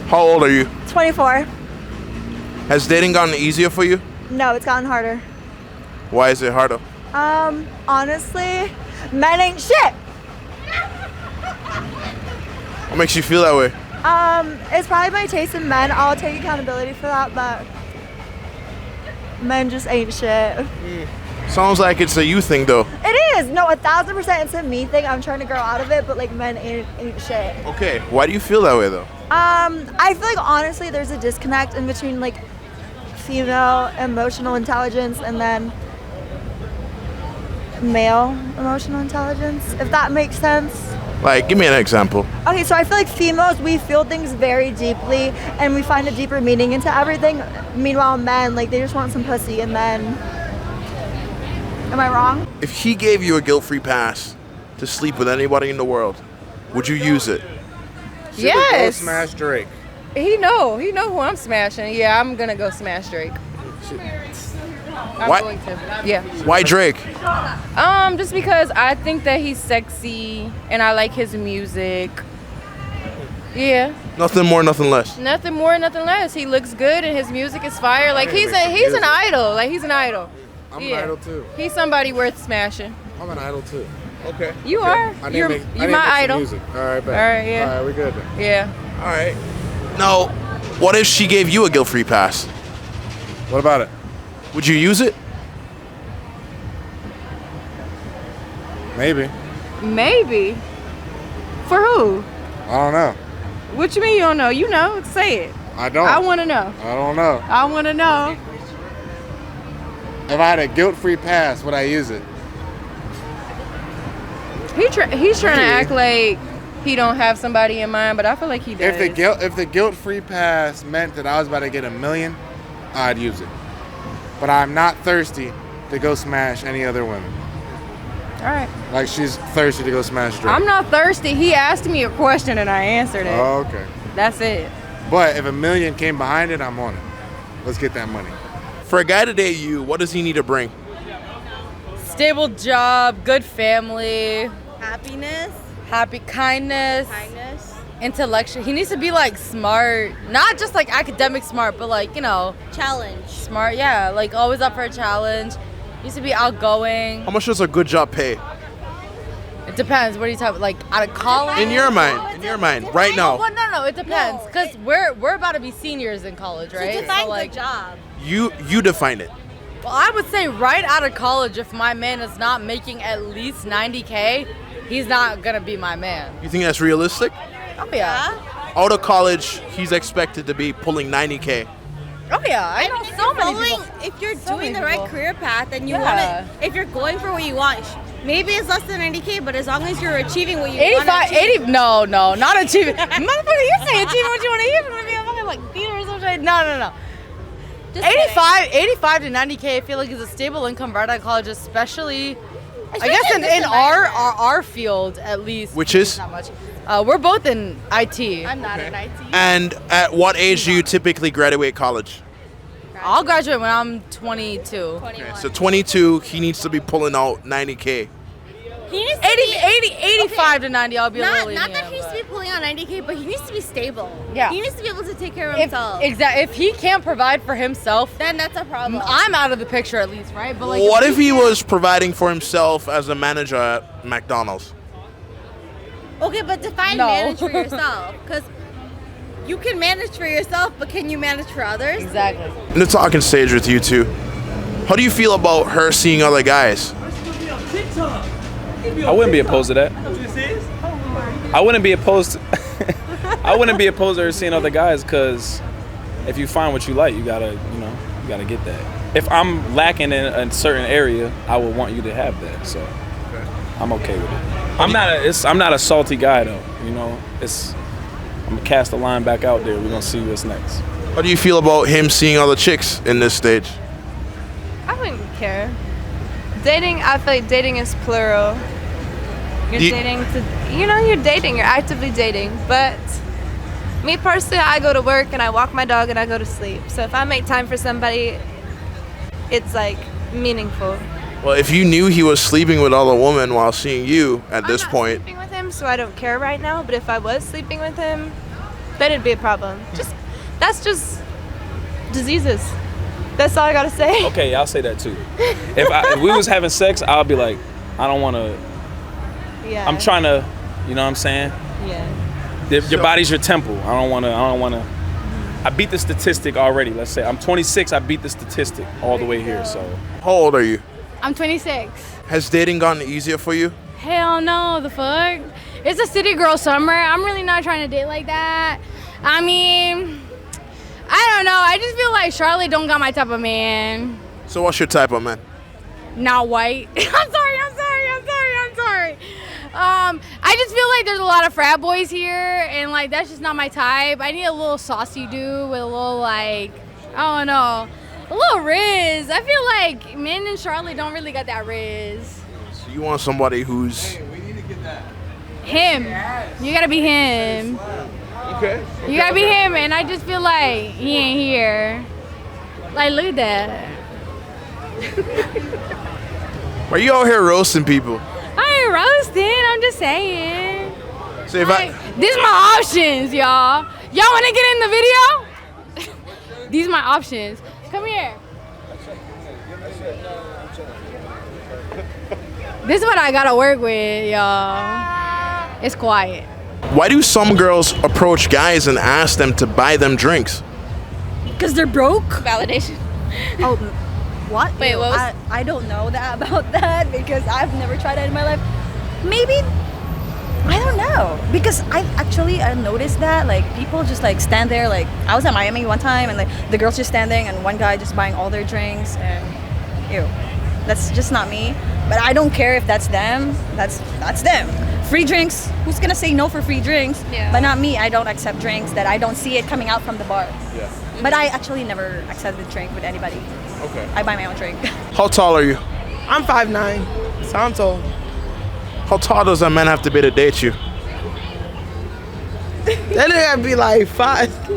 How old are you? 24. Has dating gotten easier for you? No, it's gotten harder. Why is it harder? Honestly, men ain't shit. What makes you feel that way? It's probably my taste in men. I'll take accountability for that, but men just ain't shit. Sounds like it's a you thing, though. It is. No, 1,000% it's a me thing. I'm trying to grow out of it, but like men ain't shit. Okay, why do you feel that way, though? I feel like honestly there's a disconnect in between like female emotional intelligence and then male emotional intelligence, if that makes sense. Like, give me an example. Okay, so I feel like females, we feel things very deeply and we find a deeper meaning into everything. Meanwhile, men, like, they just want some pussy and then... Am I wrong? If he gave you a guilt-free pass to sleep with anybody in the world, would you use it? Yes. Go smash Drake. He know who I'm smashing. Yeah, I'm gonna go smash Drake. I'm Why? going to. Yeah. Why Drake? Just because I think that he's sexy and I like his music. Yeah. Nothing more, nothing less. Nothing more, nothing less. He looks good and his music is fire. Like he's an idol. Like he's an idol. I'm an idol too. He's somebody worth smashing. I'm an idol too. Okay. You are. You're my idol. Music. All right, bet. All right, yeah. All right, we're good then. Yeah. All right. Now, what if she gave you a guilt-free pass? What about it? Would you use it? Maybe. Maybe. For who? I don't know. What you mean you don't know? You know. Say it. I don't. I want to know. I don't know. I want to know. If I had a guilt-free pass, would I use it? He's trying to act like he don't have somebody in mind, but I feel like he does. If the guilt-free pass meant that I was about to get $1 million, I'd use it. But I'm not thirsty to go smash any other women. All right. Like she's thirsty to go smash Drake. I'm not thirsty. He asked me a question and I answered it. Oh, okay. That's it. But if $1 million came behind it, I'm on it. Let's get that money. For a guy to date you, what does he need to bring? Stable job, good family, Happiness. kindness, intellectual. He needs to be like smart, not just like academic smart, but like, you know, Challenge. smart. Yeah, like always up for a challenge. Needs to be outgoing. How much does a good job pay? It depends. What are you talking? Like out of college? In your mind, right now. Well, no, it depends. Because we're about to be seniors in college, right? To define So, like, good job. You define it. well, I would say right out of college, if my man is not making at least $90K, he's not gonna be my man. You think that's realistic? Oh yeah. Out of college, he's expected to be pulling 90K. Oh yeah. I know so many people. If you're So doing many the right people. career path and you Yeah. want to, if you're going for what you want, maybe it's less than 90K, but as long as you're achieving what you 85, want to achieve. 80, no, not achieving. Motherfucker, you say achieving what you want to hear from me. I'm fucking like theater or something. No. Just 85 to 90K, I feel like is a stable income right out of college, especially I guess in our field at least. Which is? Not much. We're both in IT. I'm not an IT. And at what age do you typically graduate college? I'll graduate when I'm 22. 21. So 22, he needs to be pulling out 90K. He needs to be 85 to 90, I'll be a not little that lenient, he needs to be pulling on 90K, but he needs to be stable. Yeah. He needs to be able to take care of himself. If he can't provide for himself, Then that's a problem. I'm out of the picture at least, right? But like, What if he was providing for himself as a manager at McDonald's? Okay, but define No. manage for yourself, because you can manage for yourself, but can you manage for others? Exactly. In the talking stage with you two, how do you feel about her seeing other guys? I wouldn't be opposed to that. I wouldn't be opposed to I wouldn't be opposed to her seeing other guys, because if you find what you like, you gotta get that. If I'm lacking in a certain area, I would want you to have that. So I'm okay with it. I'm not a salty guy though. You know, I'm gonna cast the line back out there. We're gonna see what's next. How do you feel about him seeing other chicks in this stage? I wouldn't care. Dating, I feel like dating is plural. You're you're dating, you're actively dating. But me personally, I go to work and I walk my dog and I go to sleep. So if I make time for somebody, it's like meaningful. Well, if you knew he was sleeping with other women while seeing you at this I'm not point, sleeping with him, so I don't care right now. But if I was sleeping with him, then it'd be a problem. That's just diseases. That's all I gotta say. Okay, I'll say that too. If we was having sex, I'll be like, I don't want to. Yeah. I'm trying to, you know what I'm saying? Yeah. Your body's your temple. I don't want to. I beat the statistic already. Let's say I'm 26. I beat the statistic all the way here. So. How old are you? I'm 26. Has dating gotten easier for you? Hell no, the fuck? It's a city girl summer. I'm really not trying to date like that. I mean, I don't know. I just feel like Charlotte don't got my type of man. So what's your type of man? Not white. I'm sorry. I just feel like there's a lot of frat boys here, and like that's just not my type. I need a little saucy dude with a little like, I don't know, a little riz. I feel like men in Charlotte don't really got that riz. So you want somebody who's Him. You gotta be him. okay? You gotta be him, and I just feel like he ain't here. Like, look at that. Why are you out here roasting people? I ain't roasting. I'm just saying. So if These my options, y'all. Y'all wanna get in the video? These my options. Come here. This is what I gotta work with, y'all. It's quiet. why do some girls approach guys and ask them to buy them drinks? Because they're broke. Validation. Oh, what? Wait, what was- I don't know that about that because I've never tried that in my life. Maybe, I don't know. Because I noticed that like people just like stand there. Like I was at Miami one time and like the girls just standing and one guy just buying all their drinks and ew. That's just not me. But I don't care if that's them. That's them. Free drinks. Who's gonna say no for free drinks? Yeah. But not me. I don't accept drinks that I don't see it coming out from the bar. Yeah. But I actually never accepted a drink with anybody. Okay. I buy my own drink. How tall are you? I'm 5'9", so I'm tall. How tall does a man have to be to date you? That nigga be like 5,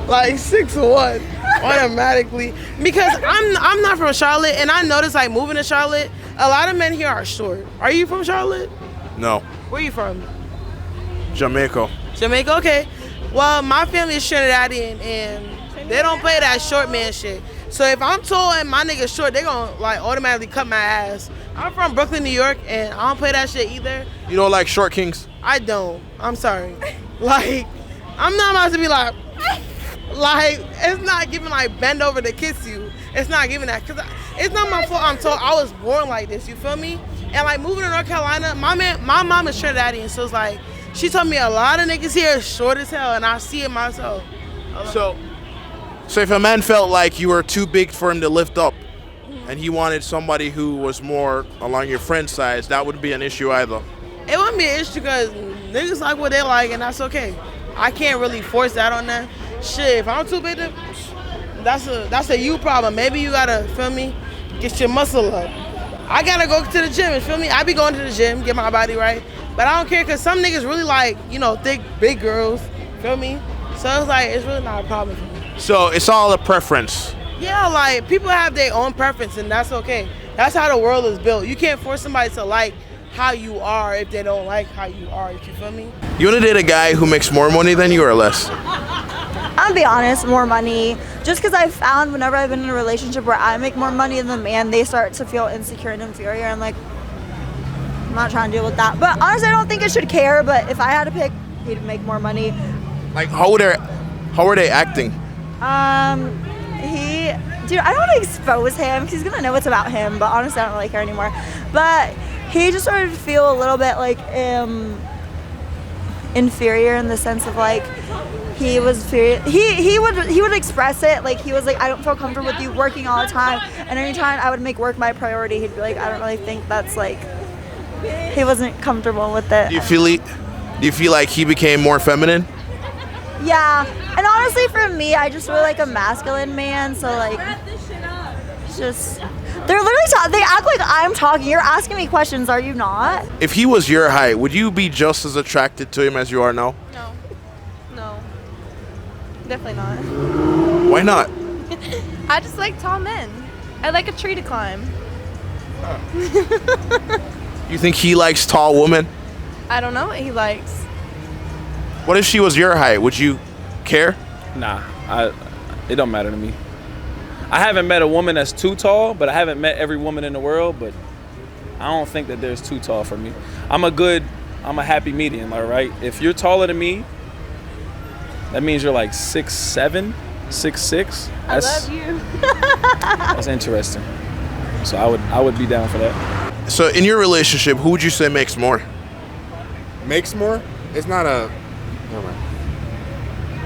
like 6'1", automatically. Because I'm not from Charlotte, and I noticed like moving to Charlotte, a lot of men here are short. Are you from Charlotte? No. Where you from? Jamaica. Jamaica, okay. Well, my family is Trinidadian, and they don't play that short man shit. So if I'm tall and my nigga's short, they gonna like automatically cut my ass. I'm from Brooklyn, New York, and I don't play that shit either. You don't like short kings? I don't. I'm sorry. Like, I'm not about to be like, it's not giving like bend over to kiss you. It's not giving that, cause it's not my fault. I'm tall. I was born like this. You feel me? And like moving to North Carolina, my mom is Trinidadian, so it's like she told me a lot of niggas here is short as hell, and I see it myself. So if a man felt like you were too big for him to lift up, and he wanted somebody who was more along your friend's size, that wouldn't be an issue either. It wouldn't be an issue because niggas like what they like, and that's okay. I can't really force that on them. Shit, if I'm too big, that's a you problem. Maybe you gotta, feel me, get your muscle up. I gotta go to the gym, feel me? I be going to the gym, get my body right. But I don't care because some niggas really like, thick, big girls, feel me? So it's like, it's really not a problem for me. So it's all a preference. Yeah, like people have their own preference, and that's okay. That's how the world is built. You can't force somebody to like how you are if they don't like how you are. You feel me? You want to date a guy who makes more money than you or less? I'll be honest, more money. Just because I've found whenever I've been in a relationship where I make more money than the man, they start to feel insecure and inferior. I'm like, I'm not trying to deal with that. But honestly, I don't think I should care. But if I had to pick, he'd make more money. Like, how are they acting? Dude, I don't want to expose him because he's gonna know it's about him. But honestly, I don't really care anymore. But he just started to feel a little bit like inferior in the sense of like he was he would express it like he was like, I don't feel comfortable with you working all the time, and anytime I would make work my priority, he'd be like, I don't really think that's like, he wasn't comfortable with it. Do you feel like he became more feminine? Yeah, and honestly for me, I just really like a masculine man, so like, it's just, they're literally they act like I'm talking. You're asking me questions, are you not? If he was your height, would you be just as attracted to him as you are now? No. Definitely not. Why not? I just like tall men. I like a tree to climb. You think he likes tall women? I don't know what he likes. What if she was your height? Would you care? Nah, it don't matter to me. I haven't met a woman that's too tall, but I haven't met every woman in the world, but I don't think that there's too tall for me. I'm a happy medium, all right? If you're taller than me, that means you're like 6'7", 6'6". I love you. That's interesting. So I would be down for that. So in your relationship, who would you say makes more? Makes more? It's not a. Never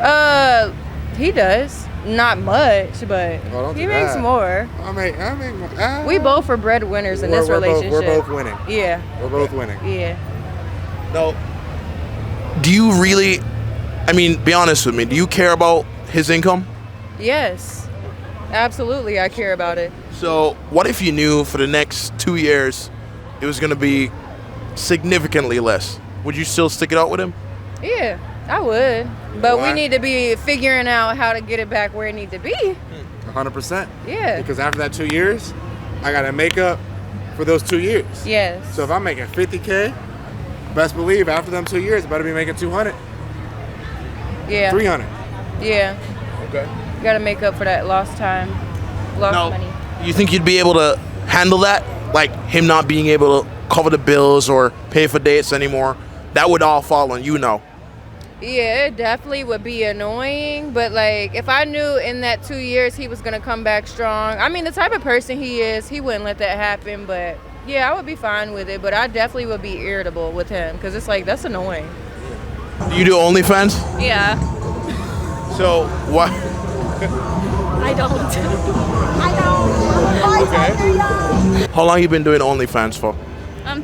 mind. He does. Not much, but don't he do makes that. more. I make more. We both are breadwinners in this relationship. We're both winning. Yeah. We're both winning. Yeah. No. Do you really, I mean, be honest with me, do you care about his income? Yes. Absolutely, I care about it. So what if you knew for the next 2 years it was going to be significantly less? Would you still stick it out with him? Yeah, I would. But Why? we need to be figuring out how to get it back where it needs to be. 100%. Yeah. Because after that 2 years, I gotta make up for those 2 years. Yes. So if I'm making 50K, best believe after them 2 years, I better be making 200, Yeah. 300. Yeah. Okay. You gotta make up for that lost time, lost Now, money. you think you'd be able to handle that? Like him not being able to cover the bills or pay for dates anymore? That would all fall on you now. Yeah, it definitely would be annoying, but like if I knew in that 2 years he was gonna come back strong, I mean the type of person he is, he wouldn't let that happen. But yeah, I would be fine with it, but I definitely would be irritable with him because it's like that's annoying. Do you do OnlyFans? Yeah. So what? I don't. I don't. How long you been doing OnlyFans for?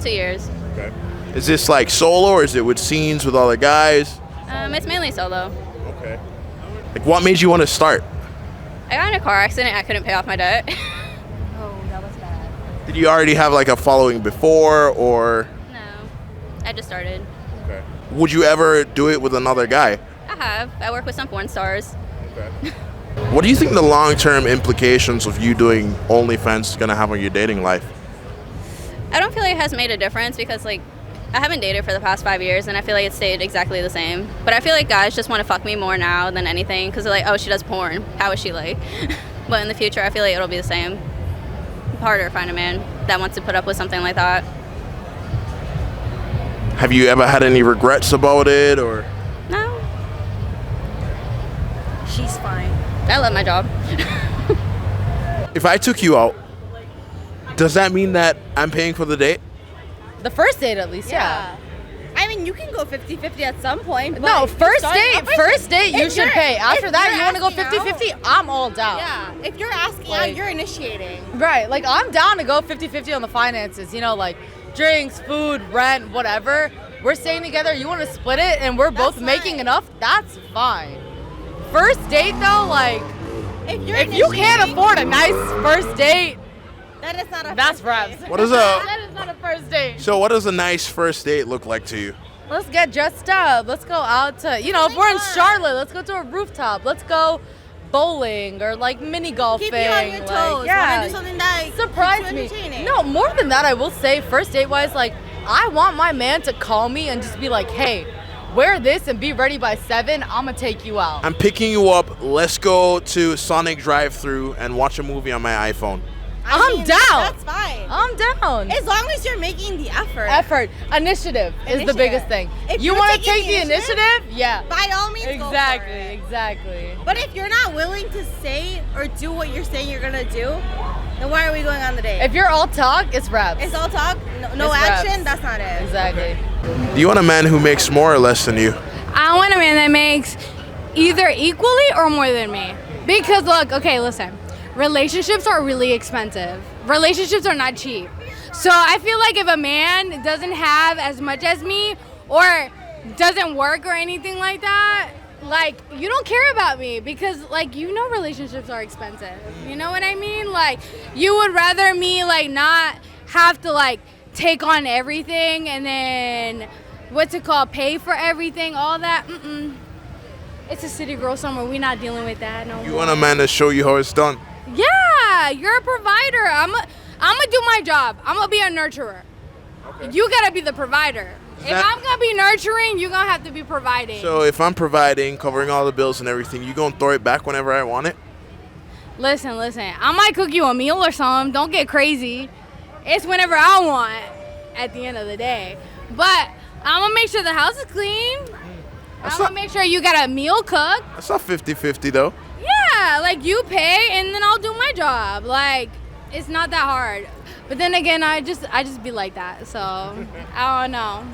2 years. Okay. Is this like solo or is it with scenes with other guys? It's mainly solo. Okay. Like what made you want to start? I got in a car accident. I couldn't pay off my debt. Oh, that was bad. Did you already have like a following before or? No, I just started. Okay. Would you ever do it with another guy? I have. I work with some porn stars. Okay. What do you think the long-term implications of you doing OnlyFans is gonna have on your dating life? I don't feel like it has made a difference because like I haven't dated for the past 5 years and I feel like it stayed exactly the same. But I feel like guys just want to fuck me more now than anything because they're like, oh, she does porn. How is she like? But in the future, I feel like it'll be the same. Harder to find a man that wants to put up with something like that. Have you ever had any regrets about it or? No, She's fine. I love my job. If I took you out, does that mean that I'm paying for the date? The first date at least, yeah. I mean, you can go 50-50 at some point. But No, if you're first starting date, off with- first date, you if should you're- pay. After if that, you're you want to go asking 50-50, I'm all down. Yeah, if you're asking Like- out, you're initiating. Right, like I'm down to go 50-50 on the finances, you know, like drinks, food, rent, whatever. We're staying together, you want to split it and we're both making fine. enough, that's fine. First date though, like If you're if you can't initiating, afford a nice first date, that is not a that's first reps. date. What is a That is not a first date. so? What does a nice first date look like to you? Let's get dressed up. Let's go out to, you know, if we're in Charlotte, let's go to a rooftop. Let's go bowling or like mini golfing. Keep you on your toes. Like, yeah. Wanna do something that Surprise keeps you me. entertaining. No, more than that, I will say, first date wise, like, I want my man to call me and just be like, hey, wear this and be ready by 7. I'm gonna take you out. I'm picking you up. Let's go to Sonic drive-thru and watch a movie on my iPhone. I'm down. That's fine. I'm down. As long as you're making the effort. Effort, initiative is the Initiative. biggest thing. If You you're want to taking take the initiative? Yeah. By all means, go for Exactly, it. exactly. But if you're not willing to say or do what you're saying you're gonna do, then why are we going on the date? If you're all talk, it's reps. It's all talk, no It's action, reps. that's not it. Exactly. Do you want a man who makes more or less than you? I want a man that makes either equally or more than me. Because look, okay, listen. Relationships are really expensive. Relationships are not cheap. So I feel like if a man doesn't have as much as me or doesn't work or anything like that, like you don't care about me because like you know relationships are expensive. You know what I mean? Like you would rather me like not have to like take on everything and then what's it called, pay for everything, all that. It's a city girl somewhere. We're not dealing with that no You more. want a man to show you how it's done? Yeah, you're a provider. I'm gonna do my job. I'm gonna be a nurturer. Okay. You gotta be the provider. If I'm gonna be nurturing, you're gonna have to be providing. So if I'm providing, covering all the bills and everything, you gonna throw it back whenever I want it? Listen. I might cook you a meal or something. Don't get crazy. It's whenever I want at the end of the day. But I'm gonna make sure the house is clean. I'm gonna make sure you got a meal cooked. That's not 50-50 though. Yeah, like you pay and then I'll do my job. Like it's not that hard. But then again, I just be like that. So I don't know.